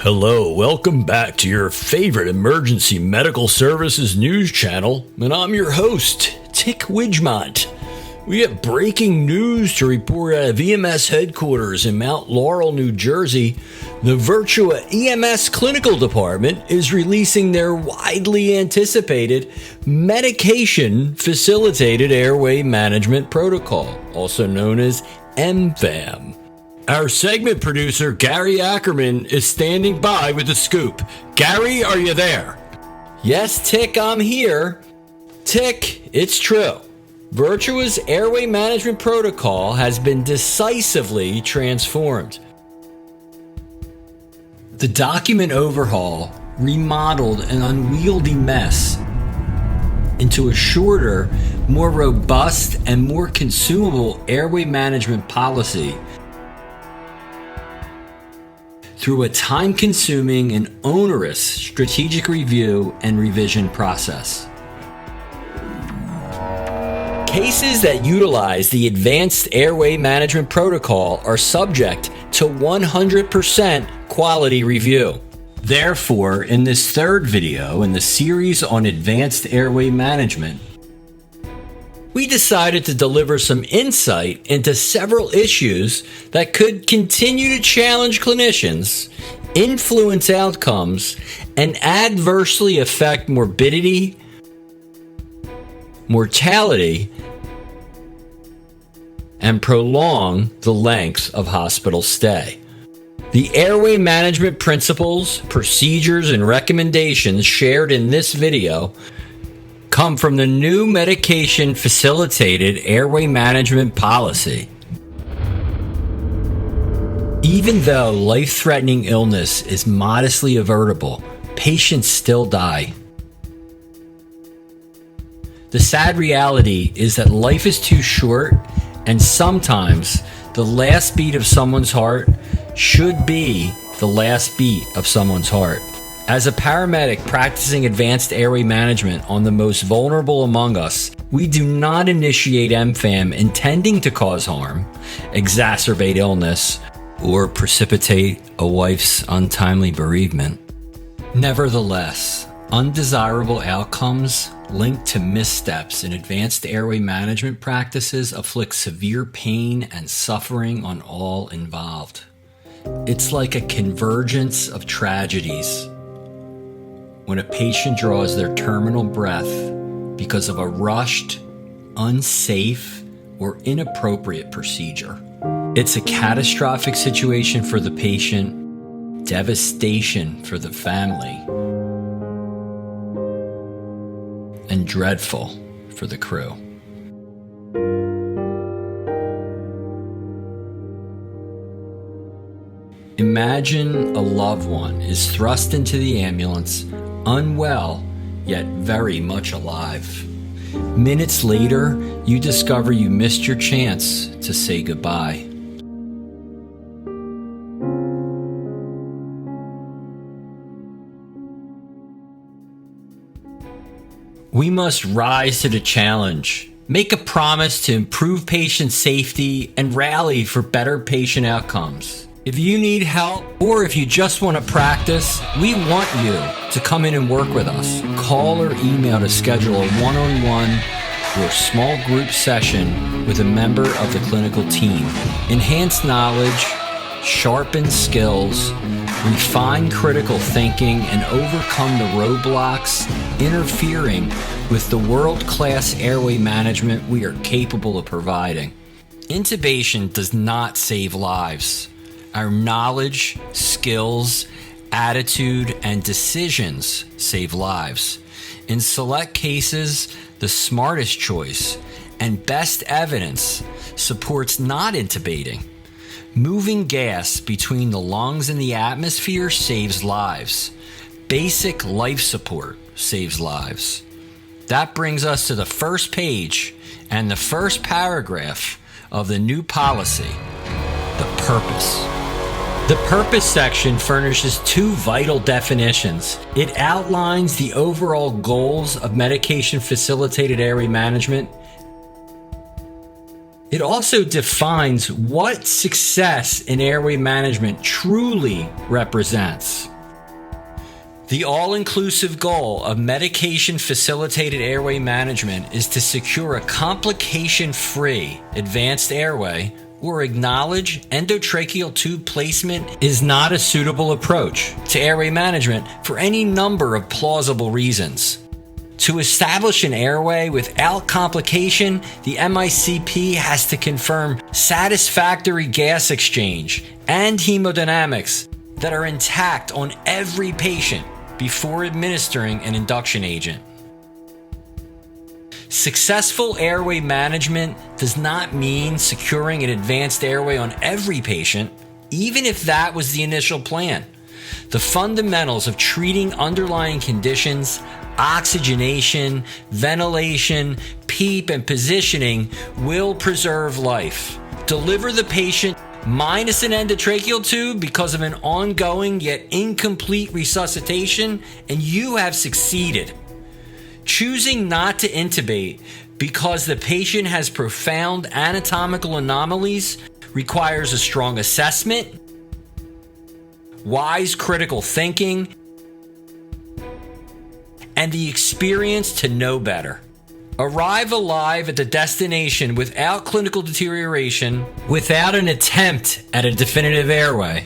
Hello, welcome back to your favorite emergency medical services news channel, and I'm your host, Tick Widgemont. We have breaking news to report out of EMS headquarters in Mount Laurel, New Jersey. The Virtua EMS Clinical Department is releasing their widely anticipated Medication-Facilitated Airway Management Protocol, also known as MFAM. Our segment producer, Gary Ackerman, is standing by with the scoop. Gary, are you there? Yes, Tick, I'm here. Tick, it's true. Virtua's airway management protocol has been decisively transformed. The document overhaul remodeled an unwieldy mess into a shorter, more robust, and more consumable airway management policy through a time-consuming and onerous strategic review and revision process. Cases that utilize the Advanced Airway Management Protocol are subject to 100% quality review. Therefore, in this third video in the series on Advanced Airway Management, we decided to deliver some insight into several issues that could continue to challenge clinicians, influence outcomes, and adversely affect morbidity, mortality, and prolong the length of hospital stay. The airway management principles, procedures, and recommendations shared in this video come from the new Medication-Facilitated Airway Management Policy. Even though life-threatening illness is modestly avertible, patients still die. The sad reality is that life is too short, and sometimes the last beat of someone's heart should be the last beat of someone's heart. As a paramedic practicing advanced airway management on the most vulnerable among us, we do not initiate MFAM intending to cause harm, exacerbate illness, or precipitate a wife's untimely bereavement. Nevertheless, undesirable outcomes linked to missteps in advanced airway management practices afflict severe pain and suffering on all involved. It's like a convergence of tragedies when a patient draws their terminal breath because of a rushed, unsafe, or inappropriate procedure. It's a catastrophic situation for the patient, devastation for the family, and dreadful for the crew. Imagine a loved one is thrust into the ambulance, unwell, yet very much alive. Minutes later, you discover you missed your chance to say goodbye. We must rise to the challenge, make a promise to improve patient safety, and rally for better patient outcomes. If you need help, or if you just want to practice, we want you to come in and work with us. Call or email to schedule a one-on-one or small group session with a member of the clinical team. Enhance knowledge, sharpen skills, refine critical thinking, and overcome the roadblocks interfering with the world-class airway management we are capable of providing. Intubation does not save lives. Our knowledge, skills, attitude, and decisions save lives. In select cases, the smartest choice and best evidence supports not intubating. Moving gas between the lungs and the atmosphere saves lives. Basic life support saves lives. That brings us to the first page and the first paragraph of the new policy, the purpose. The purpose section furnishes two vital definitions. It outlines the overall goals of medication-facilitated airway management. It also defines what success in airway management truly represents. The all-inclusive goal of medication-facilitated airway management is to secure a complication-free advanced airway or acknowledge endotracheal tube placement is not a suitable approach to airway management for any number of plausible reasons. To establish an airway without complication, the MICP has to confirm satisfactory gas exchange and hemodynamics that are intact on every patient before administering an induction agent. Successful airway management does not mean securing an advanced airway on every patient, even if that was the initial plan. The fundamentals of treating underlying conditions, oxygenation, ventilation, PEEP, and positioning will preserve life. Deliver the patient minus an endotracheal tube because of an ongoing yet incomplete resuscitation, and you have succeeded. Choosing not to intubate because the patient has profound anatomical anomalies requires a strong assessment, wise critical thinking, and the experience to know better. Arrive alive at the destination without clinical deterioration, without an attempt at a definitive airway,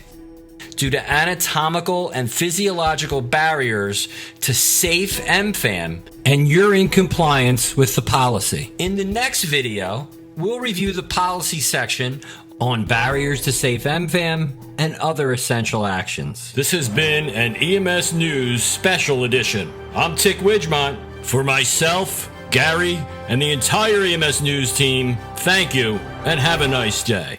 due to anatomical and physiological barriers to safe MFAM, and you're in compliance with the policy. In the next video, we'll review the policy section on barriers to safe MFAM and other essential actions. This has been an EMS News Special Edition. I'm Tick Widgemont. For myself, Gary, and the entire EMS News team, thank you and have a nice day.